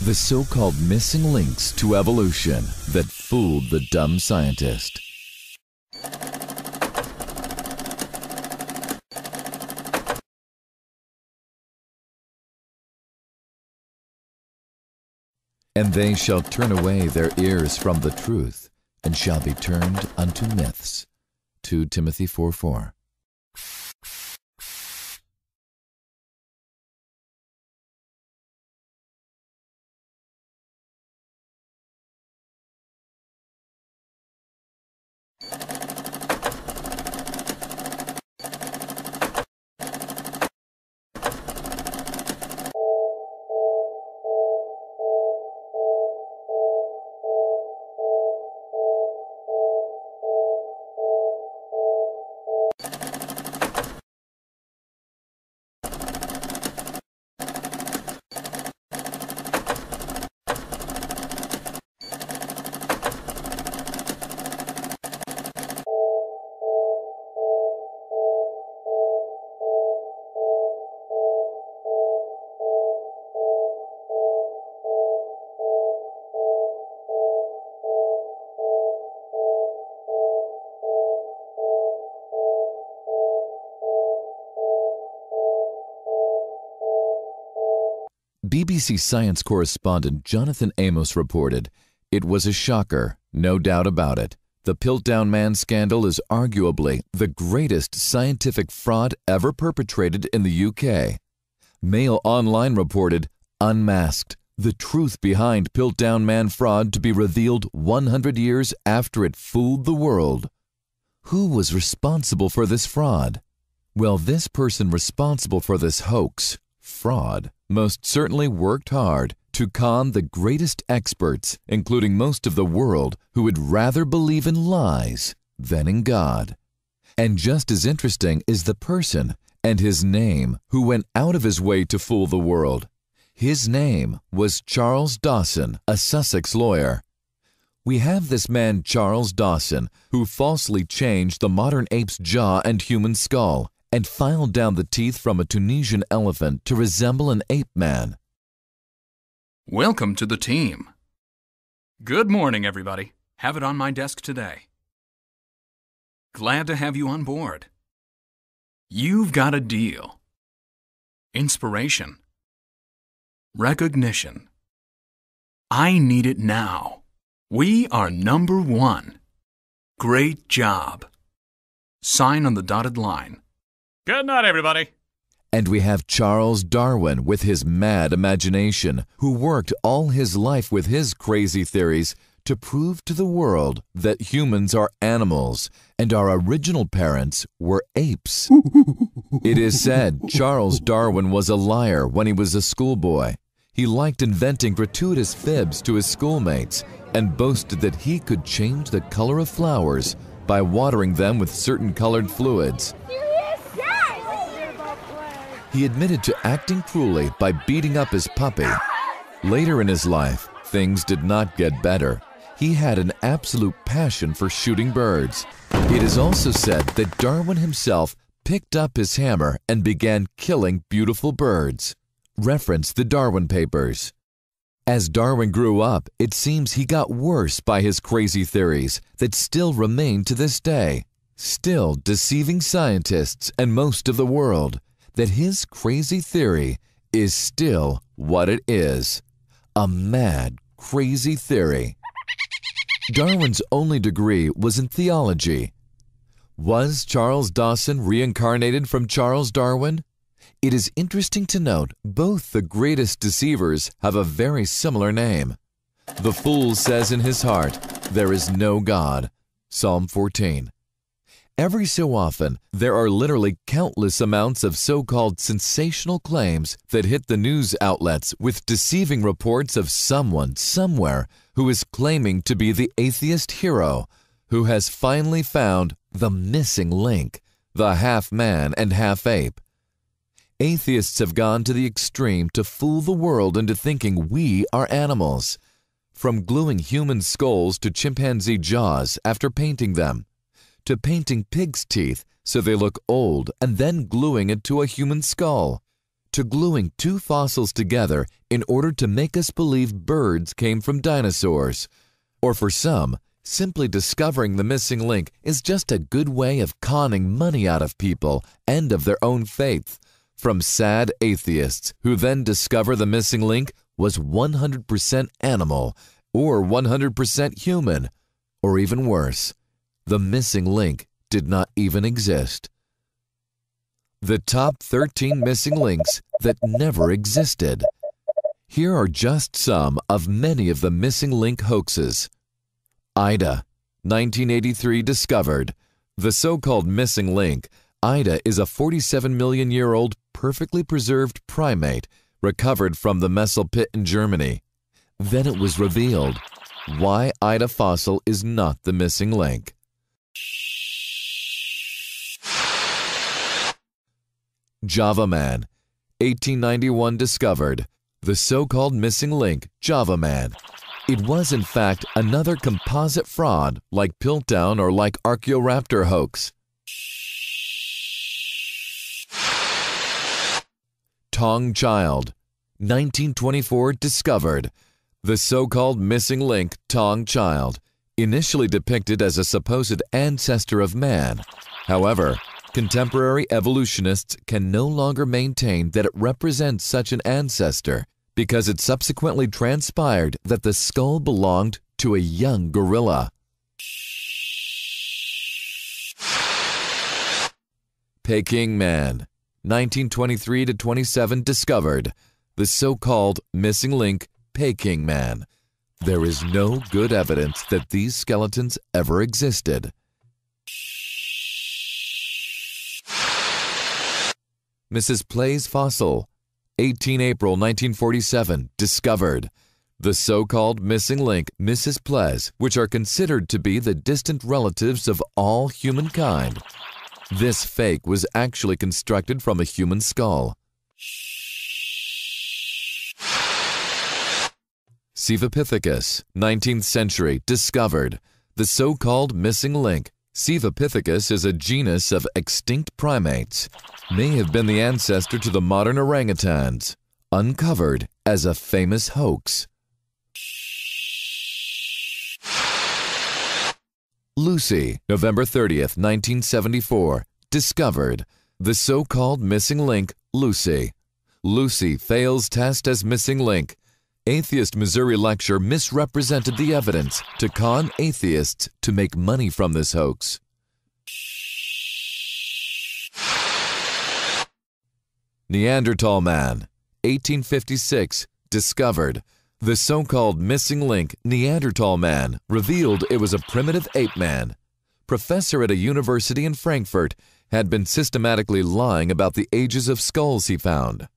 The so-called missing links to evolution that fooled the dumb scientist. And they shall turn away their ears from the truth, and shall be turned unto myths. 2 Timothy 4:4. BBC Science correspondent Jonathan Amos reported, "It was a shocker, no doubt about it. The Piltdown Man scandal is arguably the greatest scientific fraud ever perpetrated in the UK." Mail Online reported, "Unmasked, the truth behind Piltdown Man fraud to be revealed 100 years after it fooled the world." Who was responsible for this fraud? Well, this person responsible for this hoax, fraud, most certainly worked hard to con the greatest experts, including most of the world, who would rather believe in lies than in God. And just as interesting is the person and his name who went out of his way to fool the world. His name was Charles Dawson, a Sussex lawyer. We have this man Charles Dawson, who falsely changed the modern ape's jaw and human skull, and filed down the teeth from a Tunisian elephant to resemble an ape man. Welcome to the team. Good morning, everybody. Have it on my desk today. Glad to have you on board. You've got a deal. Inspiration. Recognition. I need it now. We are number one. Great job. Sign on the dotted line. Good night, everybody. And we have Charles Darwin with his mad imagination, who worked all his life with his crazy theories to prove to the world that humans are animals and our original parents were apes. It is said Charles Darwin was a liar when he was a schoolboy. He liked inventing gratuitous fibs to his schoolmates and boasted that he could change the color of flowers by watering them with certain colored fluids. He admitted to acting cruelly by beating up his puppy. Later in his life, things did not get better. He had an absolute passion for shooting birds. It is also said that Darwin himself picked up his hammer and began killing beautiful birds. Reference the Darwin Papers. As Darwin grew up, it seems he got worse by his crazy theories that still remain to this day, still deceiving scientists and most of the world, that his crazy theory is still what it is, a mad, crazy theory. Darwin's only degree was in theology. Was Charles Dawson reincarnated from Charles Darwin? It is interesting to note both the greatest deceivers have a very similar name. The fool says in his heart, "There is no God." Psalm 14. Every so often, there are literally countless amounts of so-called sensational claims that hit the news outlets with deceiving reports of someone somewhere who is claiming to be the atheist hero, who has finally found the missing link, the half-man and half-ape. Atheists have gone to the extreme to fool the world into thinking we are animals, from gluing human skulls to chimpanzee jaws after painting them, to painting pigs' teeth so they look old and then gluing it to a human skull, to gluing two fossils together in order to make us believe birds came from dinosaurs. Or for some, simply discovering the missing link is just a good way of conning money out of people and of their own faith, from sad atheists who then discover the missing link was 100% animal or 100% human, or even worse, the missing link did not even exist. The top 13 missing links that never existed. Here are just some of many of the missing link hoaxes. Ida, 1983 discovered. The so-called missing link, Ida is a 47-million-year-old perfectly preserved primate recovered from the Messel pit in Germany. Then it was revealed why Ida fossil is not the missing link. Java Man, 1891 discovered. The so-called missing link, Java Man. It was in fact another composite fraud like Piltdown or like Archaeoraptor hoax. Tong Child, 1924 discovered. The so-called missing link, Tong Child, initially depicted as a supposed ancestor of man. However, contemporary evolutionists can no longer maintain that it represents such an ancestor because it subsequently transpired that the skull belonged to a young gorilla. Peking Man, 1923-27 discovered. The so-called missing link, Peking Man. There is no good evidence that these skeletons ever existed. Mrs. Play's fossil, 18 April 1947, discovered. The so-called missing link, Mrs. Play's, which are considered to be the distant relatives of all humankind. This fake was actually constructed from a human skull. Cevapithecus, 19th century, discovered. The so-called missing link, Cevapithecus is a genus of extinct primates, may have been the ancestor to the modern orangutans, uncovered as a famous hoax. Lucy, November 30th, 1974, discovered. The so-called missing link, Lucy. Lucy fails test as missing link. Atheist Missouri lecture misrepresented the evidence to con atheists to make money from this hoax. Neanderthal Man, 1856, discovered. The so-called missing link, Neanderthal Man, revealed it was a primitive ape man. Professor at a university in Frankfurt had been systematically lying about the ages of skulls he found.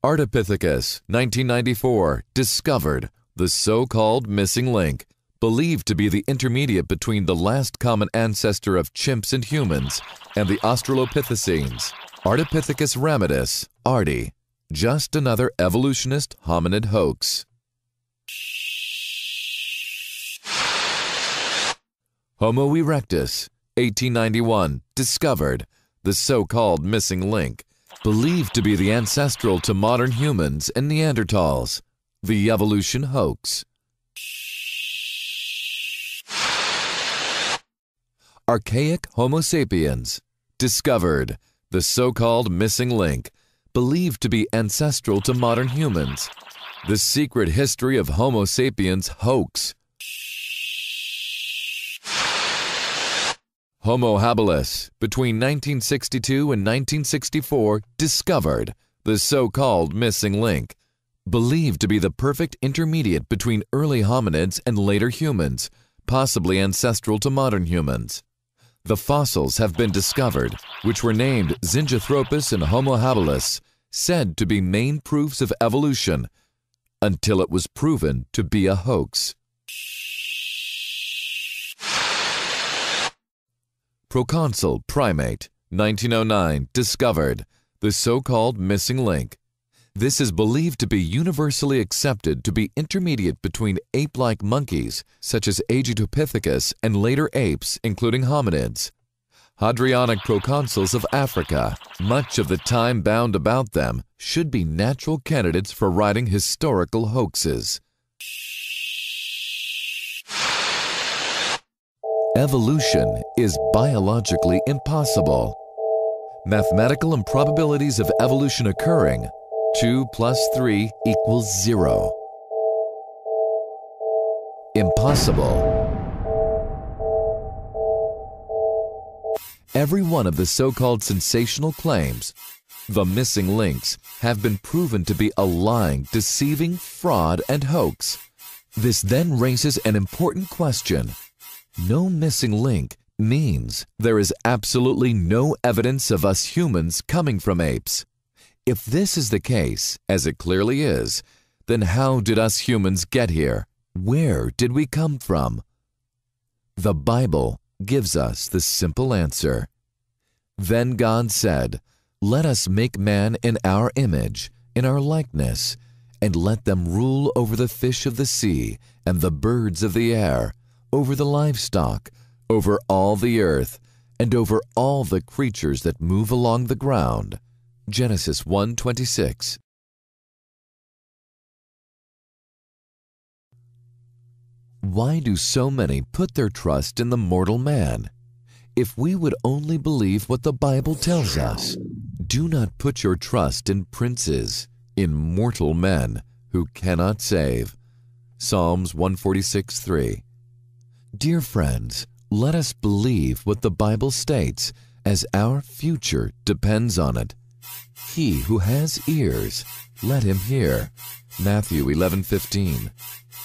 Ardipithecus, 1994, discovered. The so-called missing link, believed to be the intermediate between the last common ancestor of chimps and humans and the Australopithecines. Ardipithecus ramidus, Ardi, just another evolutionist hominid hoax. Homo erectus, 1891, discovered. The so-called missing link, believed to be the ancestral to modern humans and Neanderthals. The evolution hoax. Archaic Homo sapiens, discovered. The so-called missing link, believed to be ancestral to modern humans. The secret history of Homo sapiens hoax. Homo habilis, between 1962 and 1964, discovered. The so-called missing link, believed to be the perfect intermediate between early hominids and later humans, possibly ancestral to modern humans. The fossils have been discovered, which were named Zingothropus and Homo habilis, said to be main proofs of evolution, until it was proven to be a hoax. Proconsul primate, 1909, discovered. The so-called missing link. This is believed to be universally accepted to be intermediate between ape-like monkeys, such as Agitopithecus, and later apes, including hominids. Hadrianic proconsuls of Africa, much of the time bound about them, should be natural candidates for writing historical hoaxes. Evolution is biologically impossible. Mathematical improbabilities of evolution occurring, 2 plus 3 equals 0. Impossible. Every one of the so-called sensational claims, the missing links, have been proven to be a lying, deceiving fraud and hoax. This then raises an important question. No missing link means there is absolutely no evidence of us humans coming from apes. If this is the case, as it clearly is, then how did us humans get here? Where did we come from? The Bible gives us the simple answer. Then God said, "Let us make man in our image, in our likeness, and let them rule over the fish of the sea and the birds of the air, over the livestock, over all the earth, and over all the creatures that move along the ground." Genesis 1:26. Why do so many put their trust in the mortal man? If we would only believe what the Bible tells us, do not put your trust in princes, in mortal men who cannot save. Psalms 146:3. Dear friends, let us believe what the Bible states, as our future depends on it. He who has ears, let him hear. Matthew 11:15.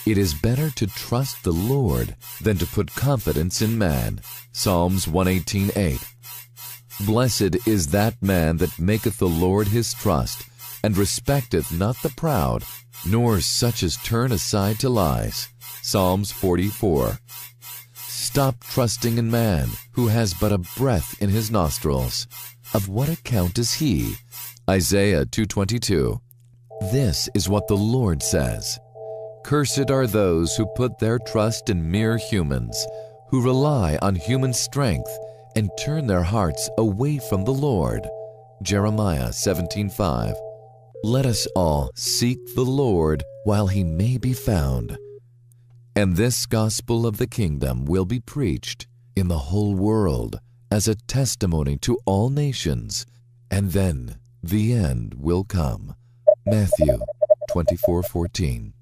It is better to trust the Lord than to put confidence in man. Psalms 118:8. Blessed is that man that maketh the Lord his trust, and respecteth not the proud, nor such as turn aside to lies. Psalms 44. Stop trusting in man, who has but a breath in his nostrils. Of what account is he? Isaiah 2:22. This is what the Lord says. Cursed are those who put their trust in mere humans, who rely on human strength and turn their hearts away from the Lord. Jeremiah 17:5. Let us all seek the Lord while he may be found. And this gospel of the kingdom will be preached in the whole world as a testimony to all nations, and then the end will come. Matthew 24:14.